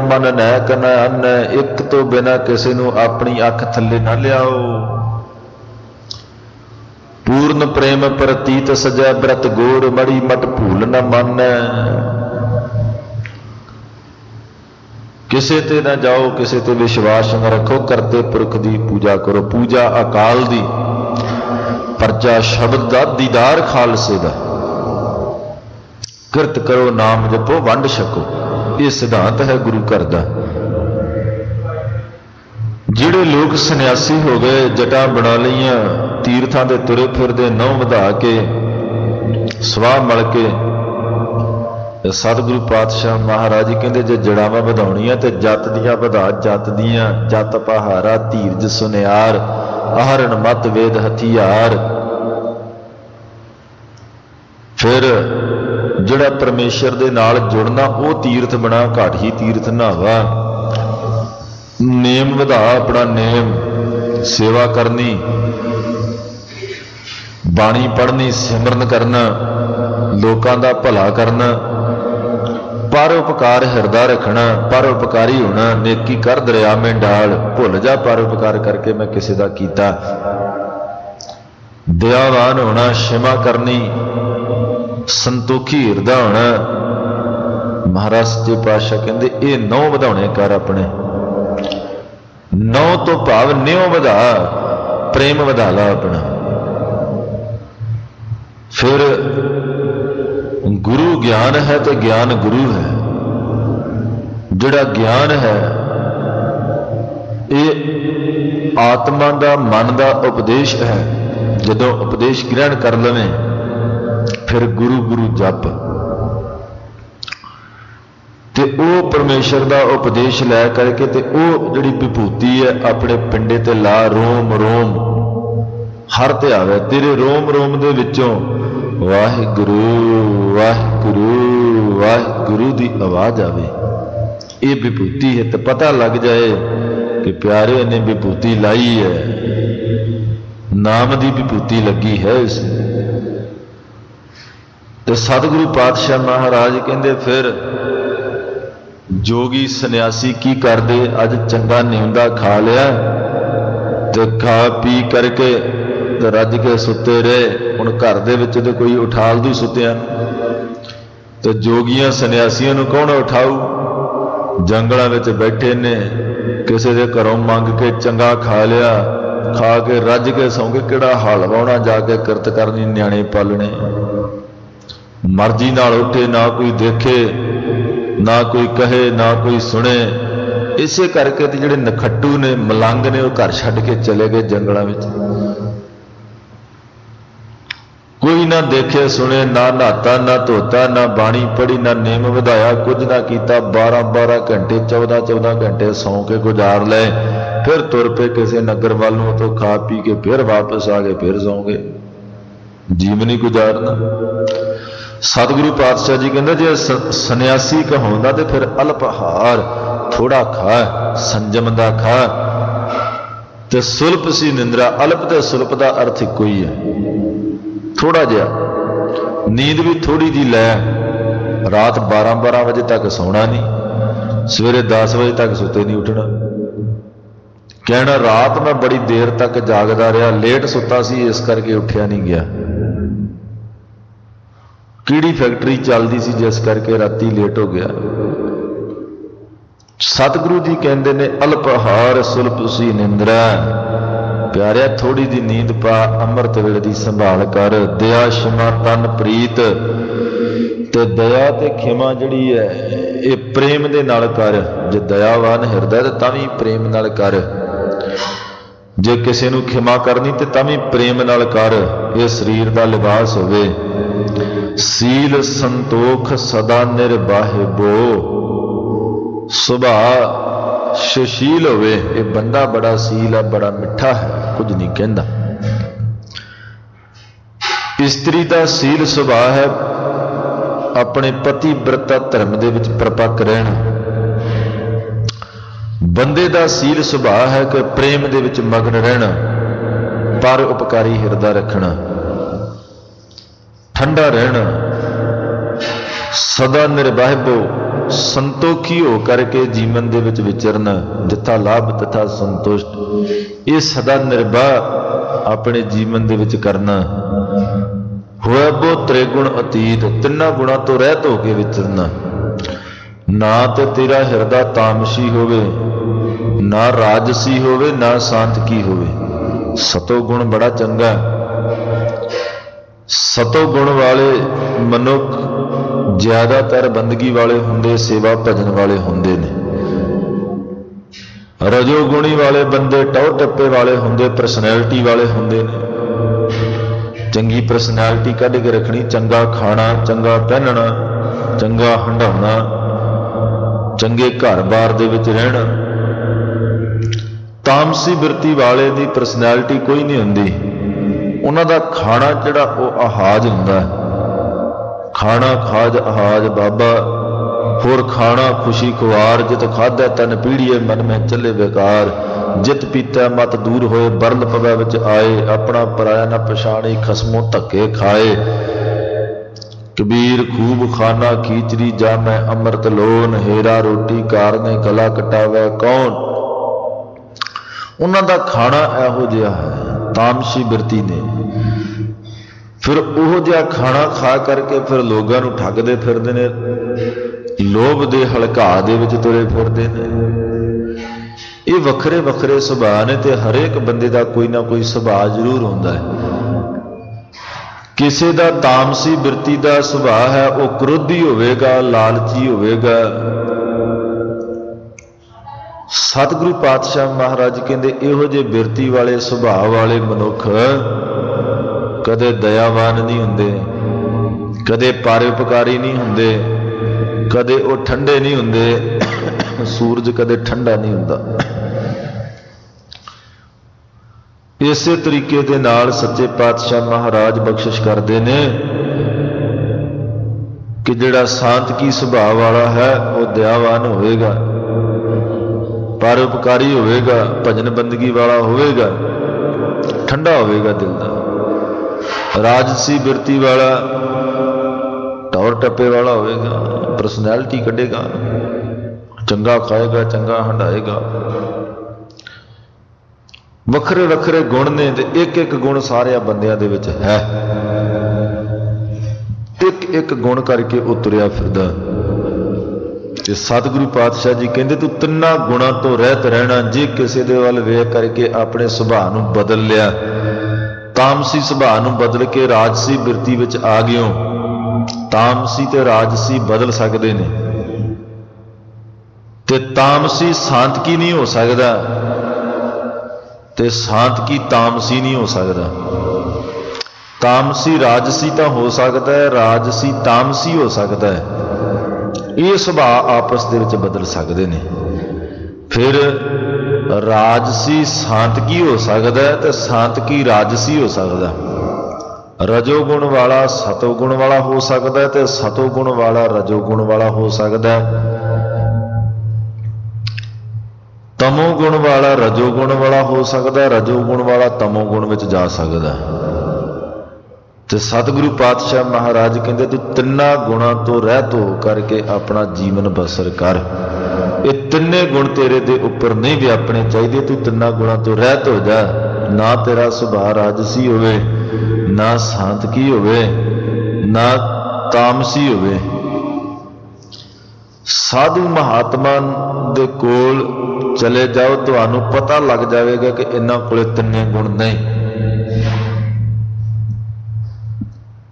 मन नैक न अन्न, एक तो बिना किसी नूं अपनी अख थले ना लियाओ। पूर्ण प्रेम प्रतीत सजै ब्रत गोड़, मड़ी मट भूल न मानै। किसी ते ना जाओ, किसी ते विश्वास न रखो, करते पुरख दी पूजा करो। पूजा अकाल दी, परचा शब्द दा, दीदार खालसे दा। किरत करो नाम जपो, वंड छको, ये सिद्धांत है गुरु घर दा। जिहड़े लोग सन्यासी हो गए, जटा बना लईआं, तीर्थां दे तुरे फिरदे, नौ वधा के सवाह मल के, सतगुरु पातशाह महाराज जी कहते जे जड़ावां वधाउणीआं ते जत दियां वधा, जत दियां जत पहारा, धीरज सुनियार, आहरण मत वेद हथियार। फिर जिहड़ा परमेश्वर दे नाल जुड़ना वो तीर्थ बना, घाट ही तीर्थ नहावा। नेम वधा अपना, नेम सेवा करनी, बाणी पढ़नी, सिमरन करना, लोकां दा भला करना, परोपकार हिरदा रखना, परोपकारी होना। नेकी कर दरिया में डाल, भुल जा परोपकार करके मैं किसी दा कीता। दयावान होना, क्षमा करनी, संतोखी हिरदा होना। महाराज सच्चे पातशाह कहते ये नौ वधाने कर अपने। नौ तो भाव न्यों वधा, प्रेम वधा ला अपना। फिर गुरु ज्ञान है तो ज्ञान गुरु है। जिहड़ा ज्ञान है ये आत्मा का मन का उपदेश है। जदों उपदेश ग्रहण कर लवें फिर गुरु गुरु जप, ते ओ परमेश्वर का उपदेश लै करके ते ओ जिहड़ी विभूति है अपने पिंडे ते ला। रोम रोम हर ते आवे तेरे रोम रोम दे विचों वाहिगुरू वाहिगुरू वाहिगुरू दी आवाज आवे। ये विभूति है तो पता लग जाए कि प्यारे ने विभूति लाई है, नाम दी विभूति लगी है इसने। तो सतगुरु पातशाह महाराज कहते फिर जोगी सन्यासी की करदे, अज चंगा नींदा खा लिया तो खा पी करके तो रज के सुते रहे। हुण घर दे विच ते कोई उठाल दू सुत्या, तो जोगियां सन्यासियों नूं कौन उठाऊ? जंगलों में बैठे ने, किसी के घरों मंग के चंगा खा लिया, खा के रज के सौ के किहड़ा हाल वाउणा, जाके किरत करनी, न्याणे पालने। मर्जी नाल उठे, ना कोई देखे, ना कोई कहे, ना कोई सुने। इसे करके तो जिहड़े नखट्टू ने, मलंग ने, वो घर छड्ड के चले गए जंगलों में। कोई ना देखे सुने, ना नहाता ना धोता, ना बाणी पढ़ी, ना नेम वधाया, कुछ ना किया। 12-12 घंटे 14-14 घंटे सौ के गुजार ले। फिर तुर पे किसी नगर वालों तो खा पी के फिर वापस आ गए, फिर सौ गए। जीवनी गुजारना। सतगुरु पातशाह जी कहते जे सन्यासी कहाउंदा तो फिर अल्पहार थोड़ा खा, संजम दा खा, ते सुलप सी निंद्रा। अल्प ते सुलप का अर्थ इको ही है, थोड़ा जिहा। नींद भी थोड़ी जी लै, रात 12-12 बजे तक सोना नहीं, सवेरे 10 बजे तक सुते नहीं उठना। कहना रात मैं बड़ी देर तक जागदा रहा, लेट सुता सी इस करके उठिया नहीं गया। कीड़ी फैक्ट्री चलती सी जिस करके राती लेट हो गया। सतगुरु जी कहते ने अल्पहार सुलप सी निंद्रा। प्यारिया थोड़ी जी नींद पा, अमृत वेले दी संभाल कर। दया क्षमा तन प्रीत, ते दया ते खिमा जिहड़ी है ये प्रेम दे नाल कर। जे दयावान हिरदा ते तां वी प्रेम नाल कर, जे किसी नूं खिमा करनी ते तां वी प्रेम नाल कर। ये शरीर दा लिबास होवे। सील संतोख सदा निर्बाहिबो, सुभाव सुशील होवे। ये बंदा बड़ा सील है, बड़ा मिठा है, कुछ नहीं कहता। इस्त्री का सील सुभाव है अपने पति व्रता धर्म दे विच प्रपक्क रहना। बंदे का सील सुभाव है कि प्रेम दे विच मगन रहना, पर उपकारी हिरदा रखना, ठंडा रहना। सदा निर्बाहिबो संतोखी हो करके जीवन दे विच विचरना, जिथा लाभ तथा संतुष्ट, ये सदा निर्भय अपने जीवन दे विच करना। होए वो त्रिगुण अतीत, तिन्ना गुणा तो रहत हो के विचरना। ना तो तेरा हिरदा तामसी होवे, ना राजसी होवे, ना सांतकी होवे। सतो गुण बड़ा चंगा। सतो गुण वाले मनुख ज्यादातर बंदगी वाले होंदे, सेवा भजन वाले होंदे ने। रजोगुणी वाले बंदे टौ टप्पे वाले होंदे, परसनैलिटी वाले होंदे ने। चंगी परसनैलिटी कढ़ के रखनी, चंगा खाना, चंगा पहनना, चंगा हंडाउना, चंगे घर बार दे विच रहना। तामसी बिरती वाले दी परसनैलिटी कोई नहीं हुंदी। उन्हां दा खाना जिहड़ा वो आहाज हुंदा है। खाना खाज आहाज बाबा, होर खाना खुशी खुआर। जित खाधा तन पीड़िए, मन में चले बेकार। जित पीता मत दूर होए, बरल पवै विच आए। अपना पराया न पछाणे, खसमों धक्के खाए। कबीर खूब खाना खीचरी, जामै अमृत लोन। हेरा रोटी कारने, गला कटावै कौन। उन्हां दा खाना इहो जिहा है तामसी बिरती ने। फिर ओह जिहा खाना खा करके फिर लोगों नूं ठगदे फिरदे ने, लोभ दे हलका दे विच तुरे फिरदे ने। ये वखरे वखरे सुभाਅ ने, ते हरेक बंदे दा कोई ना कोई सुभाਅ जरूर हुंदा है। किसी दा तामसी बिरती दा सुभाਅ है, वो क्रोधी होवेगा, लालची होवेगा। सतगुरु पातशाह महाराज कहते इहो जे बिरती वाले सुभाअ वाले मनुख कदे दयावान नहीं हुंदे, कदे परोपकारी नहीं हुंदे, कदे वो ठंडे नहीं हुंदे। सूरज कदे ठंडा नहीं हुंदा। इसे तरीके दे नाल सच्चे पातशाह महाराज बख्शिश करते ने कि जिहड़ा सांतकी सुभाअ वाला है वो दयावान होएगा, परोपकारी होएगा, भजन बंदगी वाला होएगा, ठंडा होएगा दिल दा। राजसी बिरती वाला टौर टप्पे वाला होएगा, परसनैलिटी कढ़ेगा, चंगा खाएगा, चंगा हंडाएगा। वखरे वखरे गुण ने, एक एक गुण सारे बंदियां दे विच है। एक एक गुण करके उतरिया फिरदा। ते सतगुरु पातशाह जी कहते तू तिन्ना गुणा तो रहत रहना। जे किसी दे वल वेख करके अपने सुभाअ नूं बदल लिया, तामसी सुभाअ नूं बदल के राजसी बिरती विच आ गयो। तामसी ते राजसी बदल सकते ने, ते तामसी सांतकी नहीं हो सकता, ते सांतकी तामसी नहीं हो सकता। तामसी राजसी तो हो सकता है, राजसी तामसी हो सकता है। ये सुभाअ आपस दे विच बदल सकते हैं। फिर राजसी सांतकी हो सकता है, तो सांतकी राजसी हो सकता है। रजोगुण वाला सतोगुण वाला हो सकता है, तो सतोगुण वाला रजोगुण वाला हो सकता है। तमोगुण वाला रजोगुण वाला हो सकता है, रजोगुण वाला तमोगुण में जा सकता है। तो सतगुरु पातशाह महाराज कहते तू तिन्ना गुणा तो रहत हो करके अपना जीवन बसर कर। ये तिन्ने गुण तेरे दे उपर नहीं व्यापने चाहिए। तू तिन्ना गुणा तो रहत हो जा। ना तेरा सुभाअ राजसी होवे, ना सांतकी होवे, ना तामसी होवे। साधु महात्मा दे कोल चले जाओ, तुहानू पता लग जाएगा कि इन्हां कोले तिन्ने गुण नहीं।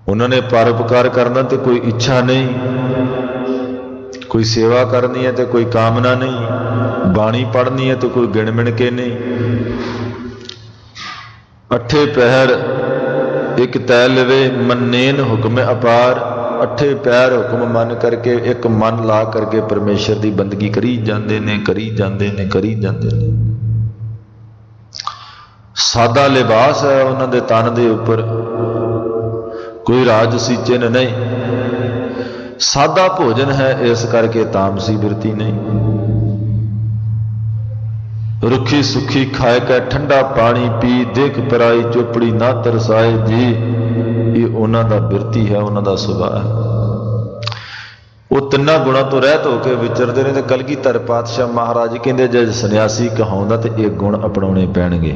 उन्होंने परोपकार करना तो कोई इच्छा नहीं, कोई सेवा करनी है तो कोई कामना नहीं, बाणी पढ़नी है तो कोई गिण मिण के नहीं। अठे पहर एक तै लवे, मन्नेन हुक्म अपार। अठे पैर हुक्म मन करके एक मन ला करके परमेश्वर की बंदगी करी जाते ने, करी जाते ने, करी जाते ने। सादा लिबास है उन्होंने तन के उपर, कोई राजसी चिन्ह नहीं। सादा भोजन है, इस करके तामसी बिरती नहीं। रुखी सुखी खाए का ठंडा पानी पी, देख पराई चोपड़ी ना तरसाए जी। ये उन्हों का बिरती है, उन्हों का सुभाअ है। वो तिन्ना गुणों तो रहत होकर विचरते हैं। तो कलगीधर पातशाह महाराज कहते जब सन्यासी कहाउंदा तो ये गुण अपनाने पैणगे।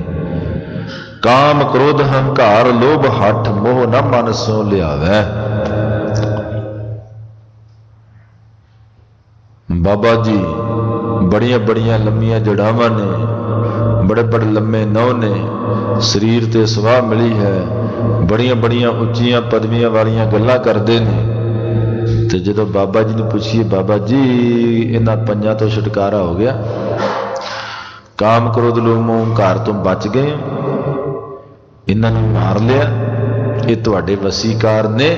काम क्रोध हंकार लोभ हठ मोह न मन सो लियावै। बाबा जी बड़िया बड़िया लंबिया जड़ावां ने, बड़े बड़े लम्बे नौ ने, शरीर ते सुवाह मिली है, बड़िया बड़िया उच्चियां पदवियां वालियां गल्लां करते हैं। तो जो बाबा जी ने पूछिए बाबा जी इन्हां पंजां तो छुटकारा हो गया, काम क्रोध लोभ मोह हंकार तो बच गए, इन्हां नूं मार लिया, ये तुहाडे वसीकार ने।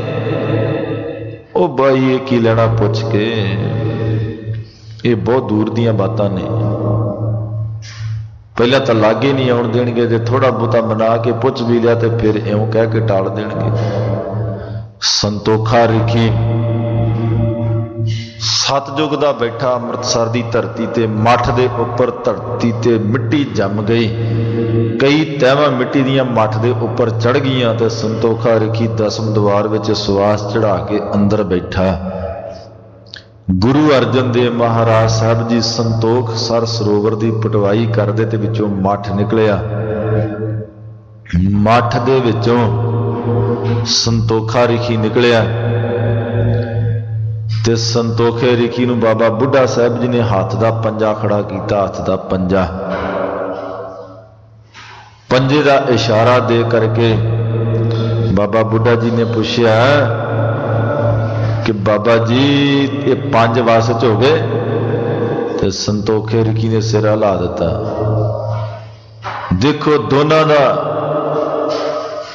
ओ बाई ये की लेना पुछ के, ये बहुत दूर दियां बातां ने। पहला तो लागे नहीं आउण देणगे, जे थोड़ा बहुता मना के पुछ भी लिया तो फिर इउं कह के टाल देणगे। संतोखा रिखी सतयुग दा बैठा अमृतसर दी धरती ते मठ दे उपर धरती ते मिट्टी जम गई, कई तैवां मिट्टी दियां मठ दे उपर चढ़ गईयां ते संतोखा रिखी दसम द्वार विच सुआस चढ़ा के अंदर बैठा। गुरु अर्जन देव महाराज साहब जी संतोख सर सरोवर की पटवाई करते ते विचों मठ निकलिया। मठ दे विचों संतोखा रिखी निकलिया ते संतोखे रिखी नूं बाबा बुढ़ा साहब जी ने हाथ दा पंजा खड़ा किया। हाथ दा पंजा, पंजे दा इशारा दे करके बाबा बुढ़ा जी ने पूछया कि बाबा जी ये 5 वस च हो गए? तो संतोखे रिखी ने सिर हिला दिता। देखो दोनों का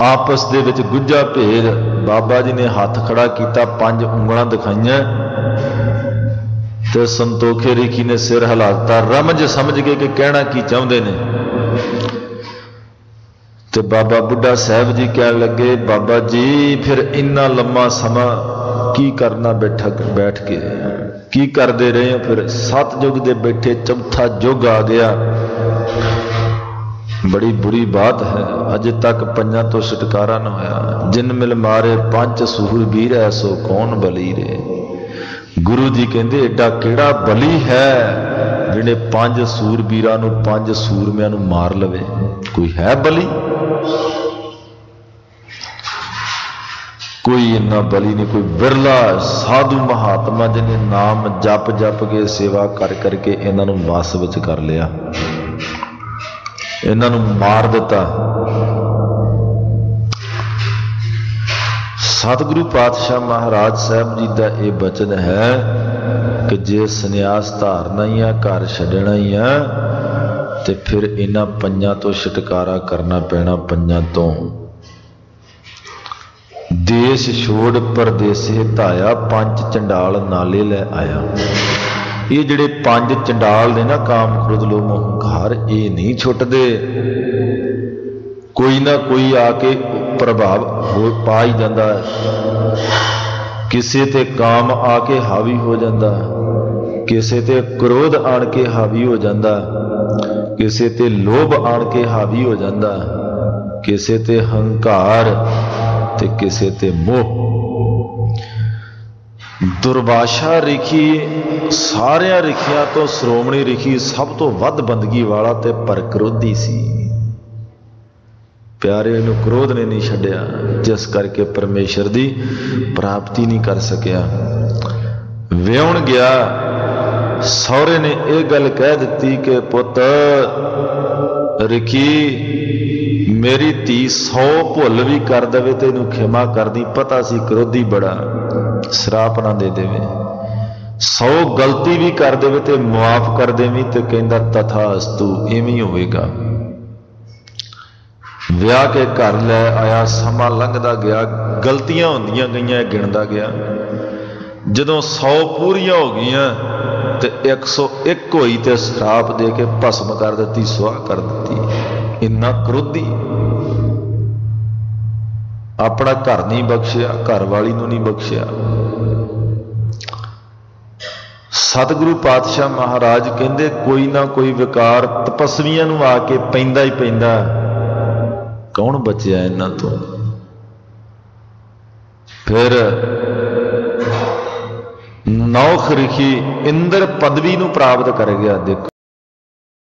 आपस दे विच गुज्जा भेद। बाबा जी ने हाथ खड़ा किया, 5 उंगलां दिखाइयां तो संतोखे रिखी ने सिर हिला दिता। रमज समझ गए कि कहना की चाहते ने। तो बाबा बुढ़ा साहब जी कह लगे बाबा जी फिर इन्ना लम्मा समा की करना बैठ के की करते रहे? फिर सतयुग दे बैठे चौथा युग आ गया। बड़ी बुरी बात है, अजे तक पंजां तो छुटकारा न होया। जिन मिल मारे 5 सूरबीर ऐसो कौन बली रे। गुरु जी कहते एडा केड़ा बली है जिहड़े 5 सूरबीरां नूं 5 सूरमियां नूं मार लवे। कोई है बली? कोई इन्ना बली नहीं। कोई बिरला साधु महात्मा जिन्हें नाम जप जप के सेवा कर करके इन्हां नूं वस विच कर लिया, इन्हां नूं मार दिता। सतगुरु पातशाह महाराज साहब जी का यह बचन है कि जे सन्यास धारना ही है, घर छड्डना ही है, तो फिर इन्हां पंजां तो छुटकारा करना पैना। पंजां तो देश छोड़ परदेसे धाया, 5 चंडाल नाले लै आया। ये जिहड़े 5 चंडाल ने ना, काम क्रोध लोभ मोह हंकार, ये नहीं छुटदे। कोई ना कोई आके प्रभाव हो पा ही जाता है। किसी ते काम आके हावी हो जाता, किसी ते क्रोध आण के हावी हो जाता, किसी ते लोभ आण के हावी हो जाता, किसी ते हंकार ते किसी ते मोह। दुर्वाशा रिखी सारिया रिखियां तो श्रोमणी रिखी सब तो वध बंदगी वाला ते पर क्रोधी सी। प्यारे नूं क्रोध ने नहीं छड्डिया, जिस करके परमेश्वर दी प्राप्ति नहीं कर सकिया। विआउण गया, सौरे ने यह गल कह दी कि पुत रिखी मेरी धी 100 भुल भी कर दे तो इनू खिमा कर दी। पता सी क्रोधी बड़ा, श्राप ना दे देवे। 100 गलती भी कर दे तो मुआफ कर देवी तो कहता तथास्तु इवें होवेगा। विआह के घर लै आया, समा लंघदा गया, गलतियां होंदियां गईयां, गिणदा गया। जदों 100 पूरियां हो गईयां तो 101 होई तो श्राप दे के भस्म कर दी, सुआह कर दी। इन्ना क्रोधी, अपना घर नहीं बख्शिया, घर वाली नूं नहीं बख्शिया। सतगुरु पातशाह महाराज कहते कोई ना कोई विकार तपस्वियां नूं आके पैंदा ही पैंदा। कौन बचिया इन्हां तो? फिर ਨੌਖ ਰਿਖੀ ਇੰਦਰ ਪਦਵੀ ਨੂੰ ਪ੍ਰਾਪਤ ਕਰ ਗਿਆ। ਦੇਖੋ